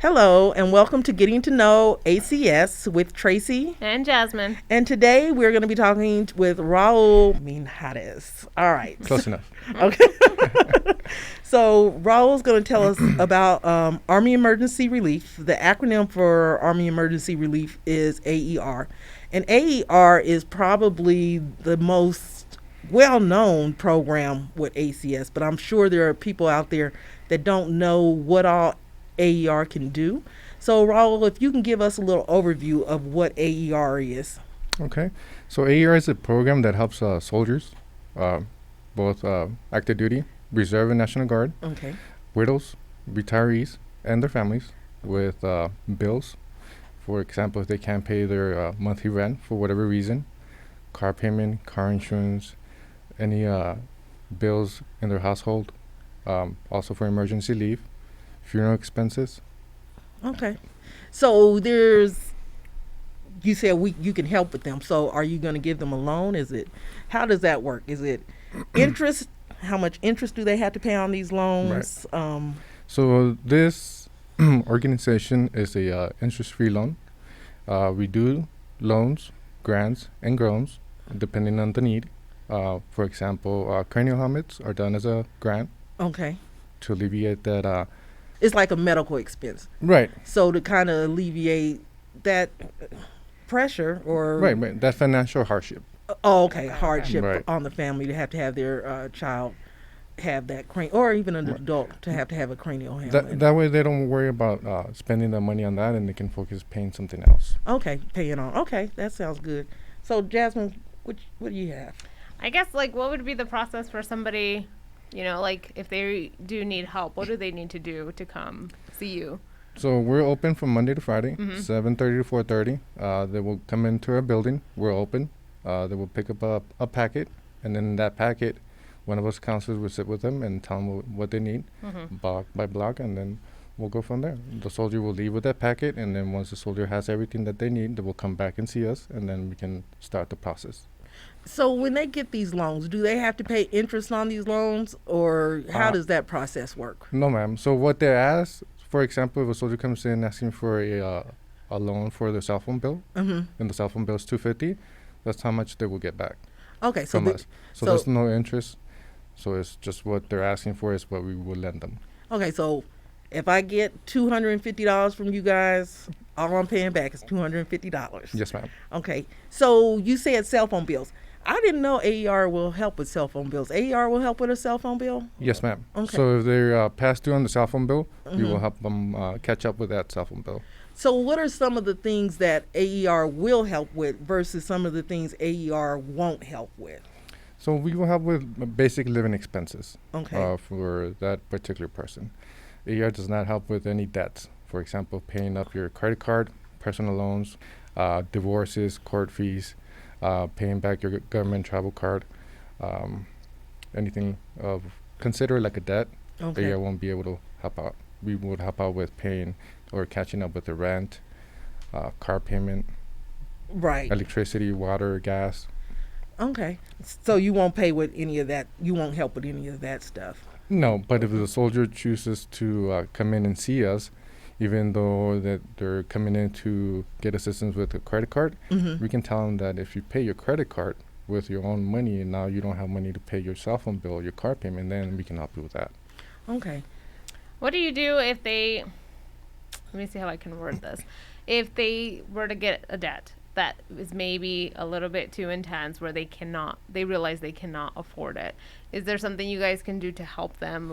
Hello, and welcome to Getting to Know ACS with Tracy and Jasmine. And today we're going to be talking with Raul Minjarez. All right. Close enough. Okay. So Raul's going to tell us about Army Emergency Relief. The acronym for Army Emergency Relief is AER. And AER is probably the most well-known program with ACS, but I'm sure there are people out there that don't know what all AER can do. So Raul, if you can give us a little overview of what AER is. Okay. So AER is a program that helps soldiers, both active duty, reserve and National Guard, widows, retirees, and their families with bills. For example, if they can't pay their monthly rent for whatever reason, car payment, car insurance, any bills in their household, also for emergency leave, funeral expenses. Okay. So you said you can help with them. So are you going to give them a loan? How does that work? Is it interest? How much interest do they have to pay on these loans? Right. So this organization is a interest-free loan. We do loans, grants, and groans depending on the need. For example, cranial helmets are done as a grant. Okay. To alleviate that. It's like a medical expense. Right. So to kind of alleviate that pressure or... Right. That financial hardship. Oh, okay. Hardship right. on the family to have their child have that cranial, or even an adult to have a cranial helmet. That way they don't worry about spending the money on that, and they can focus paying something else. Okay. Paying on. Okay. That sounds good. So Jasmine, what do you have? I guess, what would be the process for somebody... if they do need help, what do they need to do to come see you? So we're open from Monday to Friday, 7:30 to 4:30. They will come into our building. We're open. They will pick up a packet, and then in that packet, one of us counselors will sit with them and tell them what they need, block by block, and then we'll go from there. The soldier will leave with that packet, and then once the soldier has everything that they need, they will come back and see us, and then we can start the process. So when they get these loans, do they have to pay interest on these loans, or how does that process work? No, ma'am. So what they ask, for example, if a soldier comes in asking for a loan for their cell phone bill, and the cell phone bill is $250, that's how much they will get back. Okay, from us. So there's no interest. So it's just what they're asking for is what we will lend them. Okay, so if I get $250 from you guys, all I'm paying back is $250. Yes, ma'am. Okay, so you said cell phone bills. I didn't know AER will help with cell phone bills. AER will help with a cell phone bill? Yes, ma'am. Okay. So if they're past due on the cell phone bill, we will help them catch up with that cell phone bill. So what are some of the things that AER will help with versus some of the things AER won't help with? So we will help with basic living expenses for that particular person. AER does not help with any debts. For example, paying up your credit card, personal loans, divorces, court fees, paying back your government travel card, anything consider like a debt. AER won't be able to help out. We would help out with paying or catching up with the rent, car payment, electricity, water, gas. Okay. So you won't pay with any of that. You won't help with any of that stuff. No, but if the soldier chooses to come in and see us, even though that they're coming in to get assistance with a credit card, we can tell them that if you pay your credit card with your own money and now you don't have money to pay your cell phone bill or your car payment, then we can help you with that. Okay. What do you do if they, let me see how I can word this, if they were to get a debt that is maybe a little bit too intense where they realize they cannot afford it? Is there something you guys can do to help them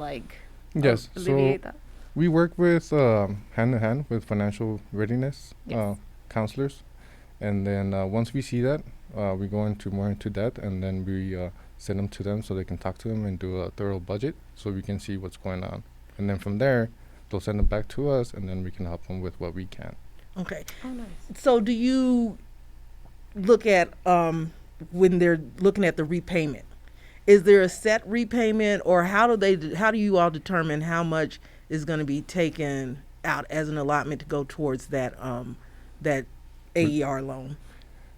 yes, alleviate so that? We work with hand-in-hand with financial readiness counselors, and then once we see that, we go more into depth, and then we send them to them so they can talk to them and do a thorough budget so we can see what's going on. And then from there, they'll send them back to us, and then we can help them with what we can. Okay. Oh, nice. So do you look at, when they're looking at the repayment, is there a set repayment, or how do you all determine how much is going to be taken out as an allotment to go towards that AER loan?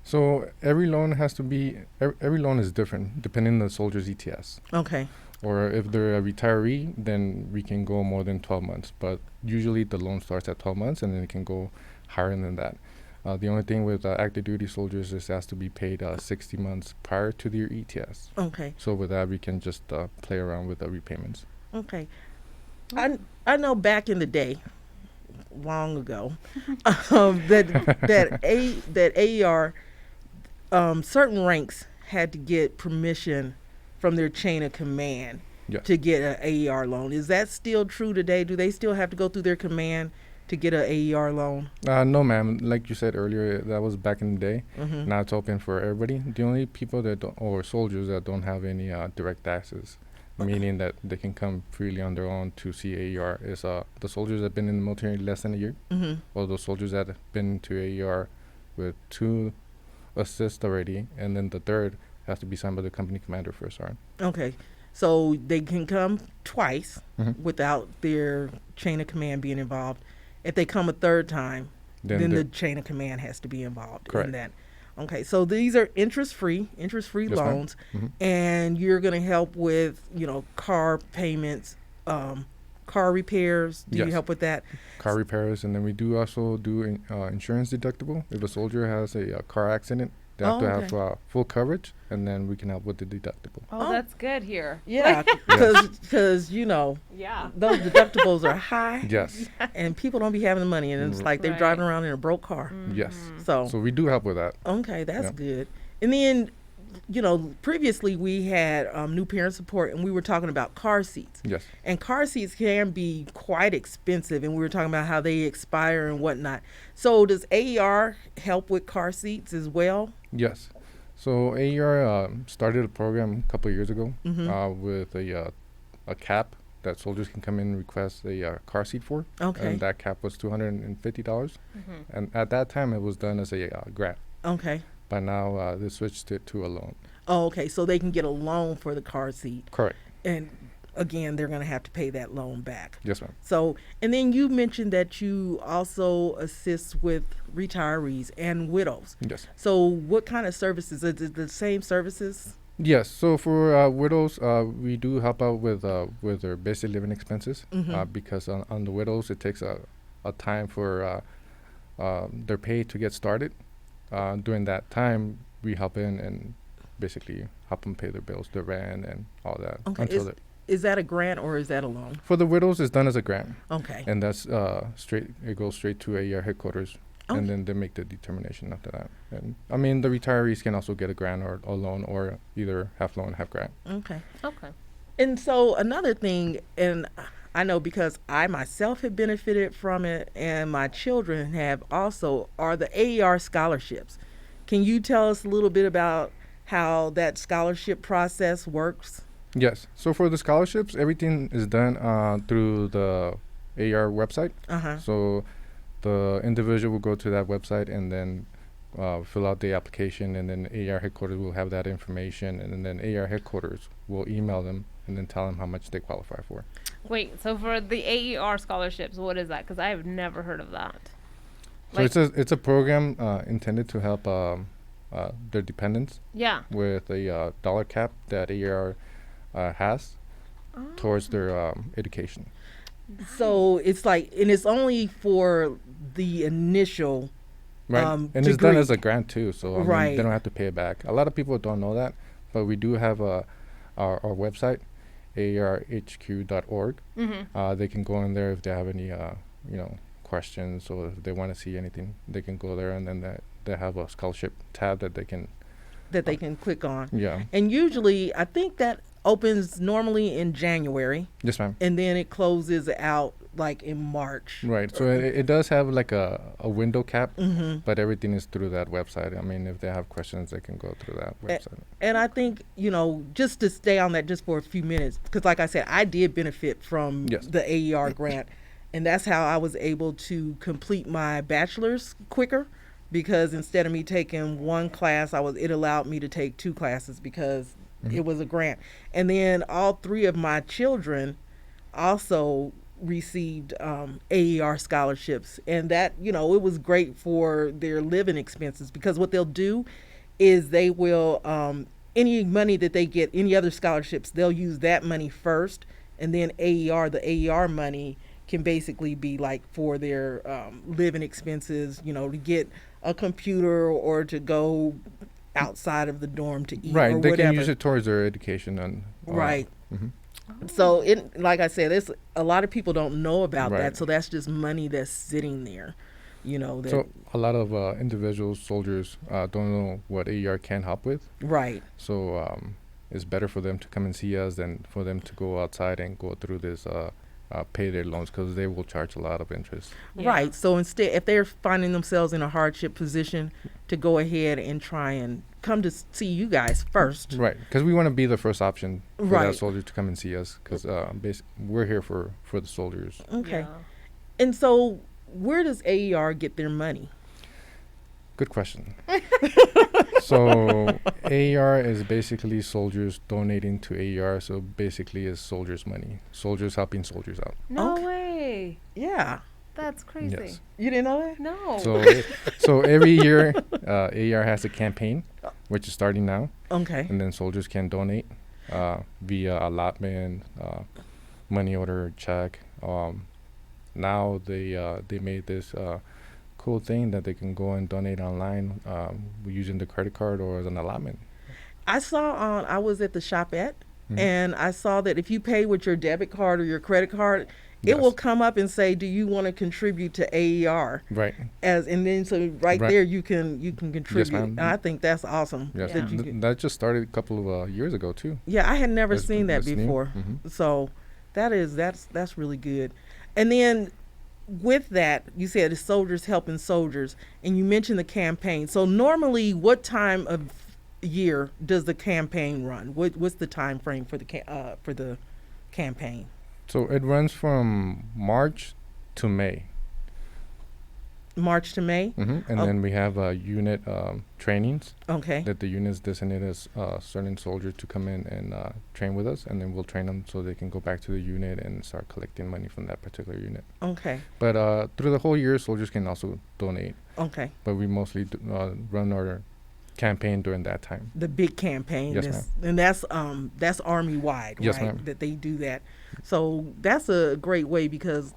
So every loan is different depending on the soldier's ETS. Okay. Or if they're a retiree, then we can go more than 12 months. But usually the loan starts at 12 months and then it can go higher than that. The only thing with active duty soldiers is it has to be paid 60 months prior to their ETS. Okay. So with that, we can just play around with the repayments. Okay. I know back in the day, long ago, that AER certain ranks had to get permission from their chain of command to get an AER loan. Is that still true today? Do they still have to go through their command to get an AER loan? No, ma'am. Like you said earlier, that was back in the day. Now it's open for everybody. The only people or soldiers that don't have any direct access, meaning that they can come freely on their own to see AER, is the soldiers that have been in the military less than a year, or those soldiers that have been to AER with 2 assists already, and then the third has to be signed by the company commander for a sergeant. Okay. So they can come twice without their chain of command being involved. If they come a third time, then the chain of command has to be involved in that. Okay, so these are interest-free loans, and you're going to help with, car payments, car repairs. Do you help with that? Car repairs, and then we do also do insurance deductible. If a soldier has a car accident, they have to have full coverage, and then we can help with the deductible. Oh, that's good here. Yeah, because those deductibles are high. Yes. And people don't be having the money, and it's like they're driving around in a broke car. Yes. So we do help with that. Okay, that's good. And then, previously we had new parent support, and we were talking about car seats. Yes. And car seats can be quite expensive, and we were talking about how they expire and whatnot. So does AER help with car seats as well? Yes. So AER started a program a couple of years ago with a cap that soldiers can come in and request a car seat for. Okay. And that cap was $250. And at that time, it was done as a grant. Okay. But now they switched it to a loan. Oh, okay. So they can get a loan for the car seat. Correct. And again, they're going to have to pay that loan back. Yes, ma'am. So, and then you mentioned that you also assist with retirees and widows. Yes. So what kind of services? Is it the same services? Yes. So for widows, we do help out with their basic living expenses because on the widows, it takes a time for their pay to get started. During that time, we help in and basically help them pay their bills, their rent, and all that. Okay. Is that a grant or is that a loan? For the widows, it's done as a grant. Okay. And that's straight. It goes straight to AER headquarters, and then they make the determination after that. And I mean, the retirees can also get a grant or a loan, or either half loan, half grant. Okay. Okay. And so another thing, and I know because I myself have benefited from it, and my children have also, are the AER scholarships. Can you tell us a little bit about how that scholarship process works? Yes. So for the scholarships, everything is done through the AER website. So the individual will go to that website and then fill out the application, and then AER headquarters will have that information, and then AER headquarters will email them and then tell them how much they qualify for. Wait, so for the AER scholarships, what is that? Because I have never heard of that. So it's a program intended to help their dependents. Yeah. With a dollar cap that AER has towards their education. So it's like, and it's only for the initial and degree. it's done as a grant too, so Right. they don't have to pay it back. A lot of people don't know that, but we do have our website, aarhq.org. They can go in there if they have any questions, or if they want to see anything, they can go there, and then they have a scholarship tab that they can click on. Yeah. And usually, I think that opens normally in January. Yes, ma'am. And then it closes out like in March. Right. So it does have like a window cap, but everything is through that website. I mean, if they have questions, they can go through that website. And I think, just to stay on that just for a few minutes, because like I said, I did benefit from the AER grant. And that's how I was able to complete my bachelor's quicker, because instead of me taking one class, it allowed me to take 2 classes because it was a grant. And then all 3 of my children also received AER scholarships, and that, it was great for their living expenses, because what they'll do is they will, any money that they get, any other scholarships, they'll use that money first, and then the AER money can basically be like for their living expenses, to get a computer or to go outside of the dorm to eat, right, or they whatever. can use it towards their education. And right. Mm-hmm. So, like I said, there's a lot of people don't know about Right. that. So that's just money that's sitting there, that, So a lot of individuals, soldiers, don't know what AER can help with. right. So it's better for them to come and see us than for them to go outside and go through this, pay their loans, because they will charge a lot of interest. Yeah. Right. So instead, if they're finding themselves in a hardship position, to go ahead and try and come to see you guys first. Right, because we want to be the first option for Right. that soldier to come and see us, because we're here for the soldiers. Okay. Yeah. And so, where does AER get their money? Good question. So AER is basically soldiers donating to AER, so basically is soldiers' money. Soldiers helping soldiers out. No Okay. way. Yeah. That's crazy. Yes. You didn't know that? No. So every year, AER has a campaign, which is starting now, Okay. and then soldiers can donate via allotment, money order, check. Now they made this cool thing that they can go and donate online using the credit card or as an allotment. I saw I was at the shopette, Mhm. and I saw that if you pay with your debit card or your credit card, Yes. it will come up and say, "Do you want to contribute to AER?" Right. And then so right Right. there you can contribute. ma'am. And I think that's awesome. Yes. That you Th- can- that just started a couple of years ago too. yeah, I had never That's- seen that that's new. before. Mhm. So that's really good. And then with that, you said it's soldiers helping soldiers, and you mentioned the campaign. So normally, what time of year does the campaign run? What's the time frame for the campaign? So it runs from March to May. March to May. And Oh. then we have unit trainings Okay. that the units designate as certain soldiers to come in and train with us, and then we'll train them so they can go back to the unit and start collecting money from that particular unit. Okay. But through the whole year, soldiers can also donate, Okay. but we mostly run our campaign during that time. The big campaign. Yes, And that's Army wide, Yes, right? ma'am. That they do that. So that's a great way, because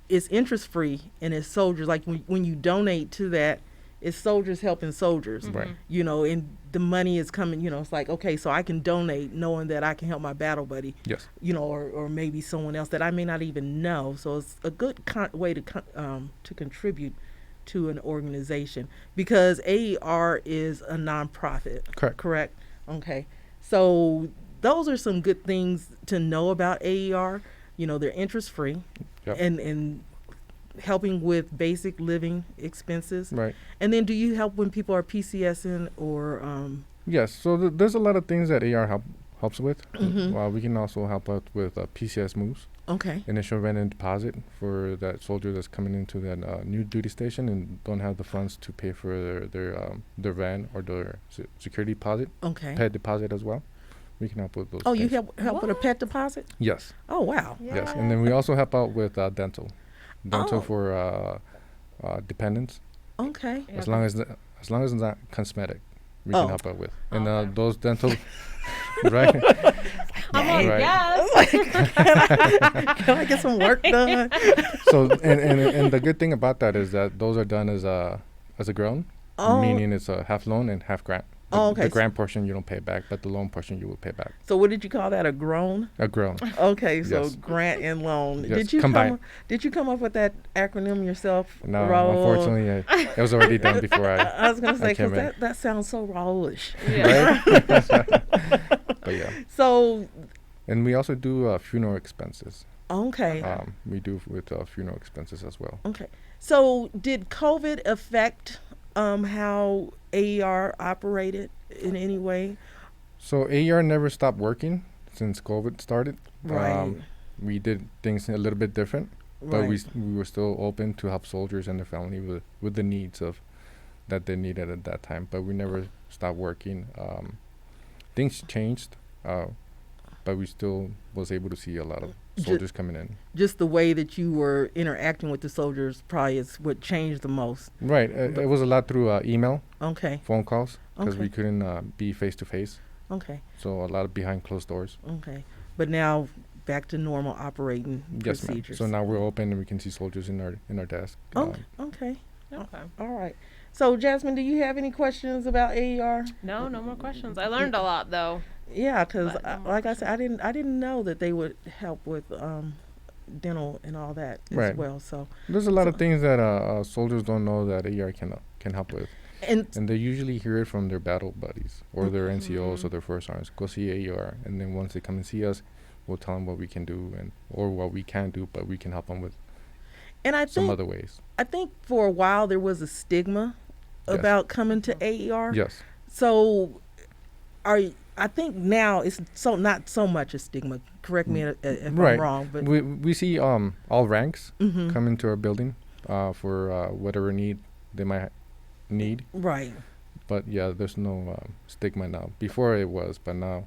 it's interest free, and it's soldiers. Like when you donate to that, it's soldiers helping soldiers. Mhm. Right. And the money is coming. It's like, okay, so I can donate knowing that I can help my battle buddy. Yes. Or maybe someone else that I may not even know. So it's a good way to contribute to an organization, because AER is a nonprofit. Correct. Okay. So those are some good things to know about AER. They're interest free, Yep. and helping with basic living expenses. Right. And then, do you help when people are PCSing or? Yes. So there's a lot of things that AR helps with. Mhm. We can also help out with PCS moves, Okay. initial rent and deposit for that soldier that's coming into that new duty station and don't have the funds to pay for their rent or their security deposit, Okay. pet deposit as well. We can help with those. Oh, you things. help with a What? pet deposit? Yes. Oh, wow. Yes. And then we also help out with dental Oh. for dependents. Okay. Yeah. As long as it's not cosmetic, we Oh. can help out with. And Okay. those dental, right? I'm like, Right. yes. Can I get some work done? So and the good thing about that is that those are done as a grown, Oh. meaning it's a half loan and half grant. Oh, okay. The grant portion you don't pay back, but the loan portion you will pay back. So what did you call that? A groan? A grown. Okay, so Yes. grant and loan. Yes, Did you combined. did you come up with that acronym yourself, No, Raul? unfortunately, it was already done before I was gonna say, came because in. that sounds so Raulish. Yeah. But yeah, So and we also do funeral expenses. okay, We do with funeral expenses as well. okay. So did COVID affect how AER operated in any way? So AER never stopped working since COVID started. Right. We did things a little bit different, but Right. we were still open to help soldiers and their family with the needs of that they needed at that time. But we never stopped working. Things changed, but we still was able to see a lot of soldiers coming in. Just the way that you were interacting with the soldiers probably is what changed the most. Right. It was a lot through email. Okay. Phone calls, because Okay. we couldn't be face to face. Okay. So a lot of behind closed doors. Okay. But now back to normal operating Yes, ma'am. procedures. So now we're open and we can see soldiers in our desk. Okay. Okay. Okay. All right. So Jasmine, do you have any questions about AER? No more questions. I learned a lot though. Yeah, because But no more like I said, I didn't know that they would help with dental and all that as Right. well. So There's a lot of things that soldiers don't know that AER can help with. and And they usually hear it from their battle buddies or their NCOs or Mhm. their first sergeants. Go see AER, and then once they come and see us, we'll tell them what we can do or what we can't do, but we can help them with I some think other ways. I think for a while there was a stigma Yes. about coming to AER. Yes. So I think now it's not so much a stigma. Correct me if Right. I'm wrong, but We see all ranks Mhm. come into our building for whatever need they might need. right, But yeah, there's no stigma now. Before it was, but now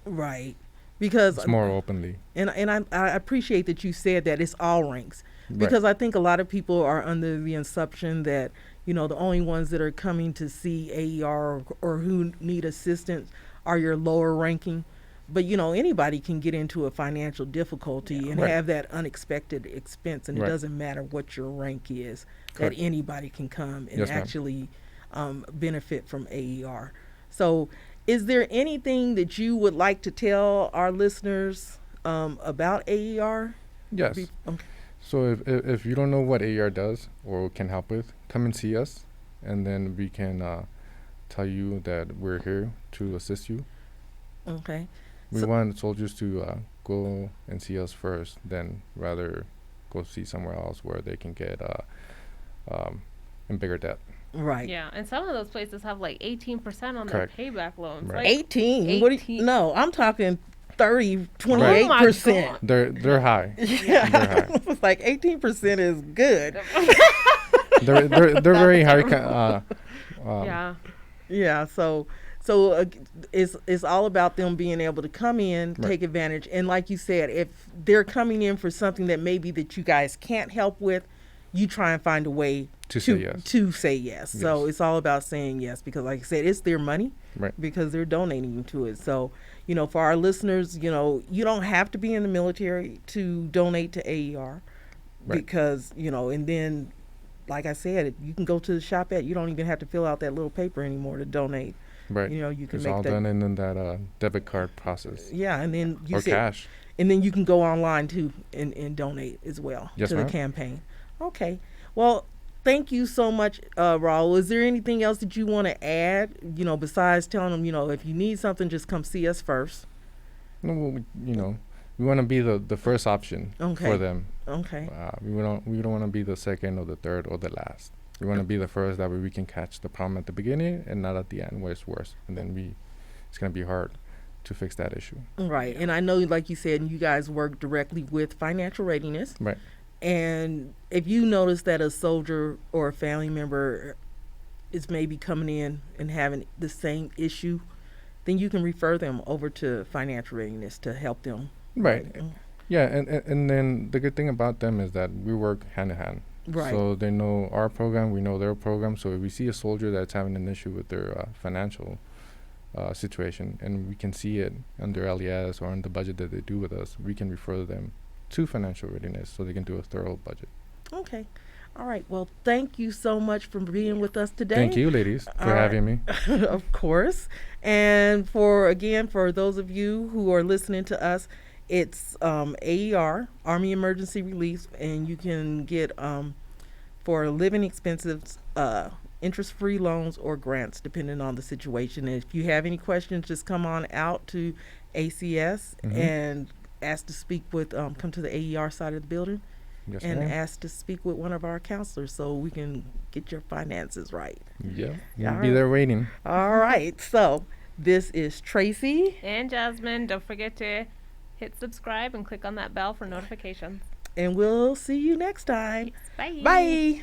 right, because it's more openly. and I appreciate that you said that it's all ranks. Right. Because I think a lot of people are under the assumption that, the only ones that are coming to see AER or who need assistance are your lower ranking. But, anybody can get into a financial difficulty and Right. have that unexpected expense. And Right. it doesn't matter what your rank is, Correct. that anybody can come and Yes, ma'am. actually benefit from AER. So is there anything that you would like to tell our listeners about AER? Yes. Okay. So if you don't know what AER does or can help with, come and see us, and then we can tell you that we're here to assist you. Okay. We So- want soldiers to go and see us first, then rather go see somewhere else where they can get in bigger debt. Right. Yeah, and some of those places have like 18% on Correct. their payback loans. Right. Like, 18. What do you, 18. no, I'm talking 30, Right. 28%. They're high. Yeah. They're high. It's like 18% is good. They're very high. Yeah. Yeah, so it's all about them being able to come in, Right. take advantage, and like you said, if they're coming in for something that maybe that you guys can't help with, you try and find a way To say yes. To say yes. So Yes. it's all about saying yes because, like I said, it's their money. Right. Because they're donating to it. So, for our listeners, you don't have to be in the military to donate to AER Right. because, and then, like I said, you can go to the shop at, you don't even have to fill out that little paper anymore to donate. Right. You can It's make all that. done in that debit card process Yeah, and then you or said, cash. and then you can go online too and donate as well Yes, to the ma'am. campaign. Okay. Well, thank you so much, Raul. Is there anything else that you want to add, besides telling them, if you need something, just come see us first? No, we want to be the first option Okay. for them. Okay. We don't want to be the second or the third or the last. We want to be the first. That way we can catch the problem at the beginning and not at the end where it's worse. And then it's gonna be hard to fix that issue. Right. And I know, like you said, you guys work directly with financial readiness. Right. And if you notice that a soldier or a family member is maybe coming in and having the same issue, then you can refer them over to financial readiness to help them. Right. Yeah. And then the good thing about them is that we work hand in hand. Right. So they know our program, we know their program. So if we see a soldier that's having an issue with their financial situation, and we can see it on their LES or on the budget that they do with us, we can refer them to financial readiness so they can do a thorough budget. Okay. All right. Well, thank you so much for being with us today. Thank you, ladies, for All right. having me. Of course. And for those of you who are listening to us, it's AER, Army Emergency Relief, and you can get for living expenses, interest-free loans or grants, depending on the situation. And if you have any questions, just come on out to ACS Mhm. and ask to speak with, come to the AER side of the building Yes, and ma'am. ask to speak with one of our counselors so we can get your finances right. Yeah, Yeah, we'll be all there waiting. All right. So this is Tracy, And Jasmine, don't forget to hit subscribe and click on that bell for notifications. and we'll see you next time. Bye. Bye.